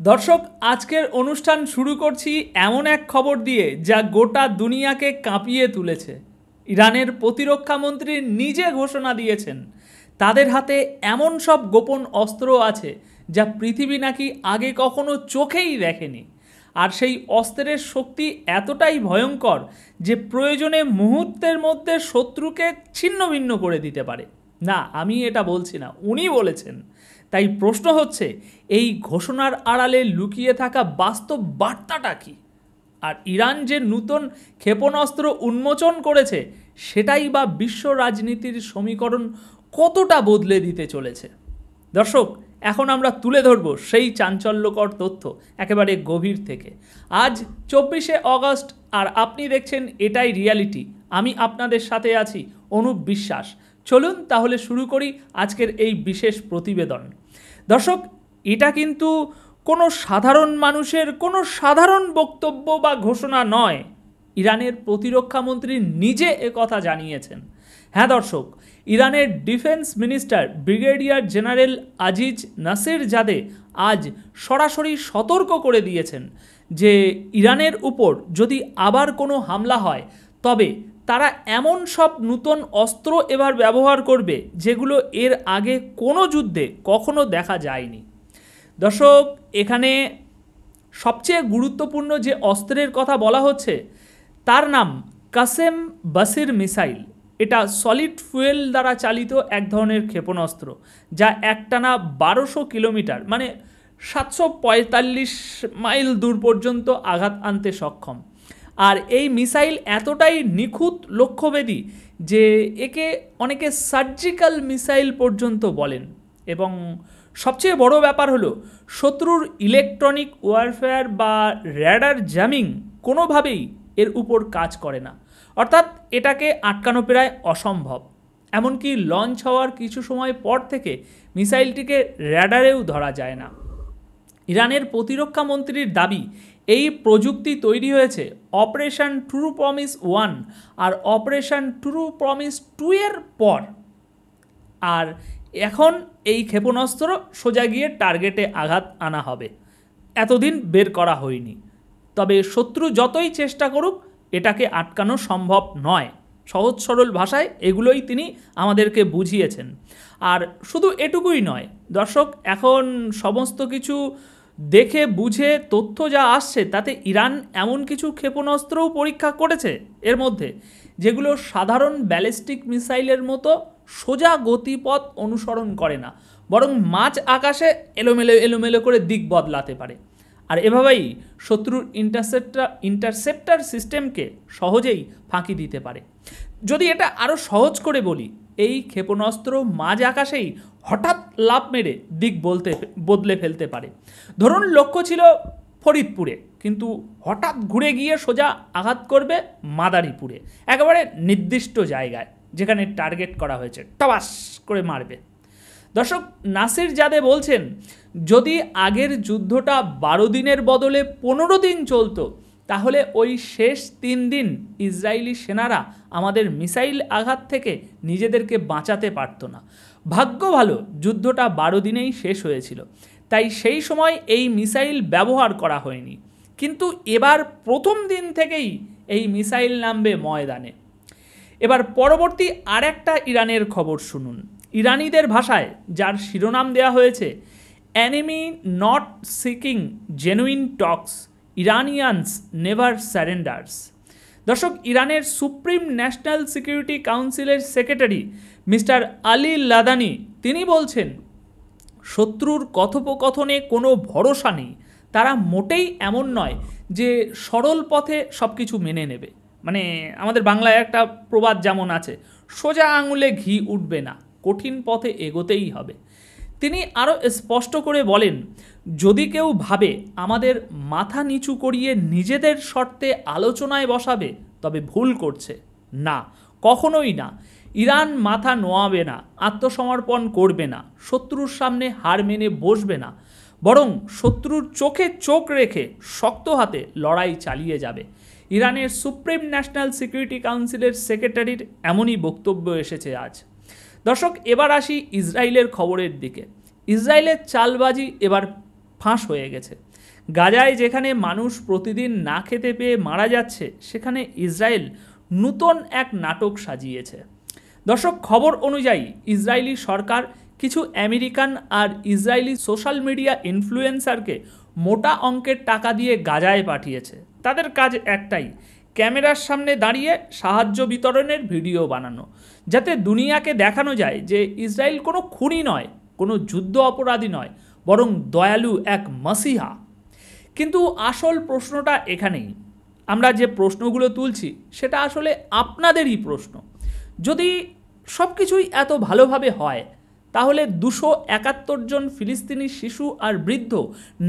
দর্শক, আজকের অনুষ্ঠান শুরু করছি এমন এক খবর দিয়ে যা গোটা দুনিয়াকে কাঁপিয়ে তুলেছে। ইরানের প্রতিরক্ষা মন্ত্রী নিজে ঘোষণা দিয়েছেন তাদের হাতে এমন সব গোপন অস্ত্র আছে যা পৃথিবী নাকি আগে কখনো চোখেই দেখেনি। আর সেই অস্ত্রের শক্তি এতটাই ভয়ঙ্কর যে প্রয়োজনে মুহূর্তের মধ্যে শত্রুকে ছিন্ন ভিন্ন করে দিতে পারে। না, আমি এটা বলছি না, উনি বলেছেন। তাই প্রশ্ন হচ্ছে, এই ঘোষণার আড়ালে লুকিয়ে থাকা বাস্তব বার্তাটা কি? আর ইরান যে নতুন ক্ষেপণাস্ত্র উন্মোচন করেছে সেটাই বা বিশ্ব রাজনীতির সমীকরণ কতটা বদলে দিতে চলেছে? দর্শক, এখন আমরা তুলে ধরব সেই চাঞ্চল্যকর তথ্য একেবারে গভীর থেকে। আজ 24শে অগস্ট, আর আপনি দেখছেন এটাই রিয়ালিটি। আমি আপনাদের সাথে আছি, অনুপ বিশ্বাস। চলুন তাহলে শুরু করি আজকের এই বিশেষ প্রতিবেদন। দর্শক, এটা কিন্তু কোনো সাধারণ মানুষের কোনো সাধারণ বক্তব্য বা ঘোষণা নয়। ইরানের প্রতিরক্ষা মন্ত্রী নিজে একথা জানিয়েছেন। হ্যাঁ দর্শক, ইরানের defence minister brigadier general Aziz Nasirzadeh আজ সরাসরি সতর্ক করে দিয়েছেন যে ইরানের উপর যদি আবার কোনো হামলা হয় তবে তারা এমন সব নতুন অস্ত্র এবার ব্যবহার করবে যেগুলো এর আগে কোনো যুদ্ধে কখনো দেখা যায়নি। দর্শক, এখানে সবচেয়ে গুরুত্বপূর্ণ যে অস্ত্রের কথা বলা হচ্ছে তার নাম কাসেম বাসির মিসাইল। এটা সলিড ফুয়েল দ্বারা চালিত এক ধরনের ক্ষেপণাস্ত্র যা একটানা 1200 কিলোমিটার মানে 745 মাইল দূর পর্যন্ত আঘাত আনতে সক্ষম। আর এই মিসাইল এতটাই নিখুঁত লক্ষ্যভেদী যে একে অনেকে সার্জিক্যাল মিসাইল পর্যন্ত বলেন। এবং সবচেয়ে বড় ব্যাপার হলো, শত্রুর ইলেকট্রনিক ওয়ারফেয়ার বা র্যাডার জ্যামিং কোনোভাবেই এর উপর কাজ করে না। অর্থাৎ এটাকে আটকানো প্রায় অসম্ভব। এমনকি লঞ্চ হওয়ার কিছু সময় পর থেকে মিসাইলটিকে র্যাডারেও ধরা যায় না। ইরানের প্রতিরক্ষা মন্ত্রীর দাবি, এই প্রযুক্তি তৈরি হয়েছে অপারেশন ট্রু প্রমিস 1 আর অপারেশন ট্রু প্রমিস 2 এর পর। আর এখন এই ক্ষেপণাস্ত্র সোজা গিয়ে টার্গেটে আঘাত আনা হবে, এতদিন বের করা হয়নি। তবে শত্রু যতই চেষ্টা করুক এটাকে আটকানো সম্ভব নয়। সহজ সরল ভাষায় এগুলোই তিনি আমাদেরকে বুঝিয়েছেন। আর শুধু এটুকুই নয় দর্শক, এখন সমস্ত কিছু দেখে বুঝে তথ্য যা আসছে তাতে ইরান এমন কিছু ক্ষেপণাস্ত্রও পরীক্ষা করেছে এর মধ্যে যেগুলো সাধারণ ব্যালিস্টিক মিসাইলের মতো সোজা গতিপথ অনুসরণ করে না, বরং মাঝ আকাশে এলোমেলো করে দিক বদলাতে পারে। আর এভাবেই শত্রুর ইন্টারসেপ্টার সিস্টেমকে সহজেই ফাঁকি দিতে পারে। যদি এটা আরও সহজ করে বলি, এই ক্ষেপণাস্ত্র মাঝ আকাশেই হঠাৎ লাফ মেরে দিক বদলে ফেলতে পারে। ধরুন লক্ষ্য ছিল ফরিদপুরে, কিন্তু হঠাৎ ঘুরে গিয়ে সোজা আঘাত করবে মাদারীপুরে, একেবারে নির্দিষ্ট জায়গায় যেখানে টার্গেট করা হয়েছে টবাস করে মারবে। দর্শক, নাসিরজাদে বলছেন, যদি আগের যুদ্ধটা 12 দিনের বদলে 15 দিন চলতো তাহলে ওই শেষ 3 দিন ইসরায়েলি সেনারা আমাদের মিসাইল আঘাত থেকে নিজেদেরকে বাঁচাতে পারতো না। ভাগ্য ভালো যুদ্ধটা 12 দিনেই শেষ হয়েছিল, তাই সেই সময় এই মিসাইল ব্যবহার করা হয়নি। কিন্তু এবার প্রথম দিন থেকেই এই মিসাইল নামবে ময়দানে। এবার পরবর্তী আরেকটা ইরানের খবর শুনুন। ইরানিদের ভাষায় যার শিরোনাম দেওয়া হয়েছে, enemy not seeking genuine talks, Iranians never surrenders. দর্শক, ইরানের সুপ্রিম ন্যাশনাল সিকিউরিটি কাউন্সিলের সেক্রেটারি মিস্টার আলী লাদানি তিনি বলছেন, শত্রুর কথোপকথনে কোনো ভরসা নেই। তারা মোটেই এমন নয় যে সরল পথে সব কিছু মেনে নেবে। মানে আমাদের বাংলায় একটা প্রবাদ যেমন আছে, সোজা আঙুলে ঘি উঠবে না, কঠিন পথে এগোতেই হবে। তিনি আরও স্পষ্ট করে বলেন, যদি কেউ ভাবে আমাদের মাথা নিচু করিয়ে নিজেদের শর্তে আলোচনায় বসাবে তবে ভুল করছে। না, কখনোই না। ইরান মাথা নোয়াবে না, আত্মসমর্পণ করবে না, শত্রুর সামনে হার মেনে বসবে না, বরং শত্রুর চোখে চোখ রেখে শক্ত হাতে লড়াই চালিয়ে যাবে। ইরানের সুপ্রিম ন্যাশনাল সিকিউরিটি কাউন্সিলের সেক্রেটারির এমনই বক্তব্য এসেছে আজ। দর্শক, এবার আসি ইসরায়েলের খবরের দিকে। ইসরায়েলের চালবাজি এবার ফাঁস হয়ে গেছে। গাজায় যেখানে মানুষ প্রতিদিন না খেতে পেয়ে মারা যাচ্ছে, সেখানে ইসরায়েল নূতন এক নাটক সাজিয়েছে। দর্শক, খবর অনুযায়ী ইসরায়েলি সরকার কিছু আমেরিকান আর ইসরায়েলি সোশ্যাল মিডিয়া ইনফ্লুয়েন্সারকে মোটা অঙ্কের টাকা দিয়ে গাজায় পাঠিয়েছে। তাদের কাজ একটাই, ক্যামেরার সামনে দাঁড়িয়ে সাহায্য বিতরণের ভিডিও বানানো, যাতে দুনিয়াকে দেখানো যায় যে ইসরায়েল কোনো খুনি নয়, কোনো যুদ্ধ অপরাধী নয়, বরং দয়ালু এক মাসিহা। কিন্তু আসল প্রশ্নটা এখানেই। আমরা যে প্রশ্নগুলো তুলছি সেটা আসলে আপনাদেরই প্রশ্ন। যদি সব কিছুই এত ভালোভাবে হয়, তাহলে 271 জন ফিলিস্তিনি শিশু আর বৃদ্ধ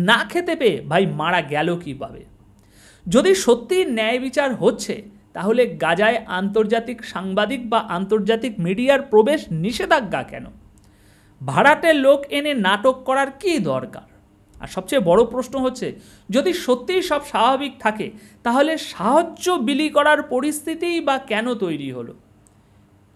না খেতে পেয়ে ভাই মারা গেল কীভাবে? যদি সত্যি ন্যায় বিচার হচ্ছে, তাহলে গাজায় আন্তর্জাতিক সাংবাদিক বা আন্তর্জাতিক মিডিয়ার প্রবেশ নিষেধাজ্ঞা কেন? ভাড়াটে লোক এনে নাটক করার কী দরকার? আর সবচেয়ে বড় প্রশ্ন হচ্ছে, যদি সত্যিই সব স্বাভাবিক থাকে, তাহলে সাহায্য বিলি করার পরিস্থিতিই বা কেন তৈরি হলো?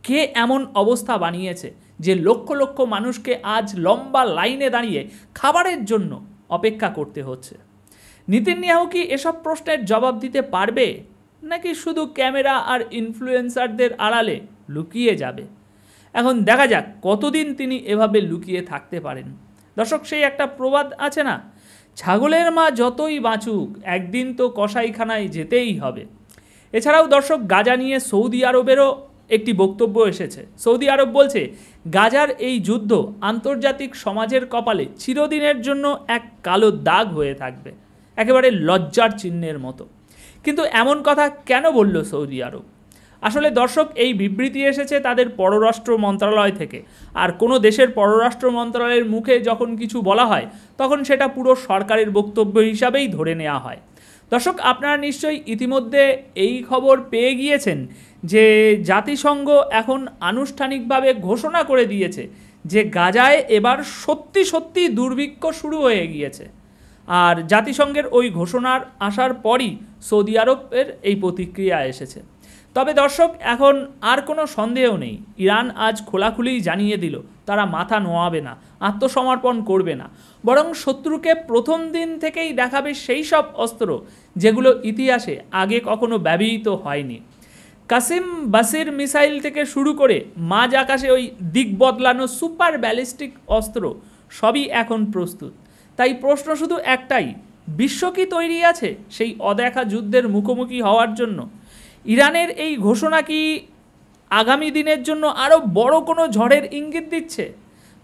কে এমন অবস্থা বানিয়েছে যে লক্ষ লক্ষ মানুষকে আজ লম্বা লাইনে দাঁড়িয়ে খাবারের জন্য অপেক্ষা করতে হচ্ছে? নেতানিয়াহু কি এসব প্রশ্নের জবাব দিতে পারবে, নাকি শুধু ক্যামেরা আর ইনফ্লুয়েন্সারদের আড়ালে লুকিয়ে যাবে? এখন দেখা যাক কতদিন তিনি এভাবে লুকিয়ে থাকতে পারেন। দর্শক, সেই একটা প্রবাদ আছে না, ছাগলের মা যতই বাঁচুক একদিন তো কসাইখানায় যেতেই হবে। এছাড়াও দর্শক, গাজা নিয়ে সৌদি আরবেরও একটি বক্তব্য এসেছে। সৌদি আরব বলছে, গাজার এই যুদ্ধ আন্তর্জাতিক সমাজের কপালে চিরদিনের জন্য এক কালো দাগ হয়ে থাকবে, একেবারে লজ্জার চিহ্নের মতো। কিন্তু এমন কথা কেন বলল সৌদি আরব? আসলে দর্শক, এই বিবৃতি এসেছে তাদের পররাষ্ট্র মন্ত্রণালয় থেকে। আর কোনো দেশের পররাষ্ট্র মন্ত্রণালয়ের মুখে যখন কিছু বলা হয়, তখন সেটা পুরো সরকারের বক্তব্য হিসাবেই ধরে নেওয়া হয়। দর্শক, আপনারা নিশ্চয়ই ইতিমধ্যে এই খবর পেয়ে গিয়েছেন যে জাতিসংঘ এখন আনুষ্ঠানিকভাবে ঘোষণা করে দিয়েছে যে গাজায় এবার সত্যি সত্যি দুর্ভিক্ষ শুরু হয়ে গিয়েছে। আর জাতিসংঘের ওই ঘোষণার আসার পরই সৌদি আরবের এই প্রতিক্রিয়া এসেছে। তবে দর্শক, এখন আর কোনো সন্দেহ নেই, ইরান আজ খোলাখুলিই জানিয়ে দিল তারা মাথা নোয়াবে না, আত্মসমর্পণ করবে না, বরং শত্রুকে প্রথম দিন থেকেই দেখাবে সেই সব অস্ত্র যেগুলো ইতিহাসে আগে কখনো ব্যবহৃত হয়নি। কাসিম বাসির মিসাইল থেকে শুরু করে মাঝ আকাশে ওই দিক বদলানো সুপার ব্যালিস্টিক অস্ত্র সবই এখন প্রস্তুত। তাই প্রশ্ন শুধু একটাই, বিশ্ব কি তৈরি আছে সেই অদেখা যুদ্ধের মুখোমুখি হওয়ার জন্য? ইরানের এই ঘোষণা কি আগামী দিনের জন্য আরও বড় কোনো ঝড়ের ইঙ্গিত দিচ্ছে?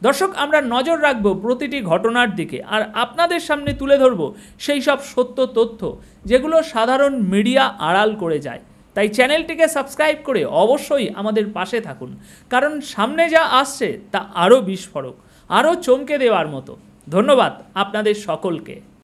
দর্শক, আমরা নজর রাখব প্রতিটি ঘটনার দিকে, আর আপনাদের সামনে তুলে ধরব সেই সব সত্য তথ্য যেগুলো সাধারণ মিডিয়া আড়াল করে যায়। তাই চ্যানেলটিকে সাবস্ক্রাইব করে অবশ্যই আমাদের পাশে থাকুন, কারণ সামনে যা আসছে তা আরও বিস্ফোরক, আরও চমকে দেওয়ার মতো। ধন্যবাদ আপনাদের সকলকে।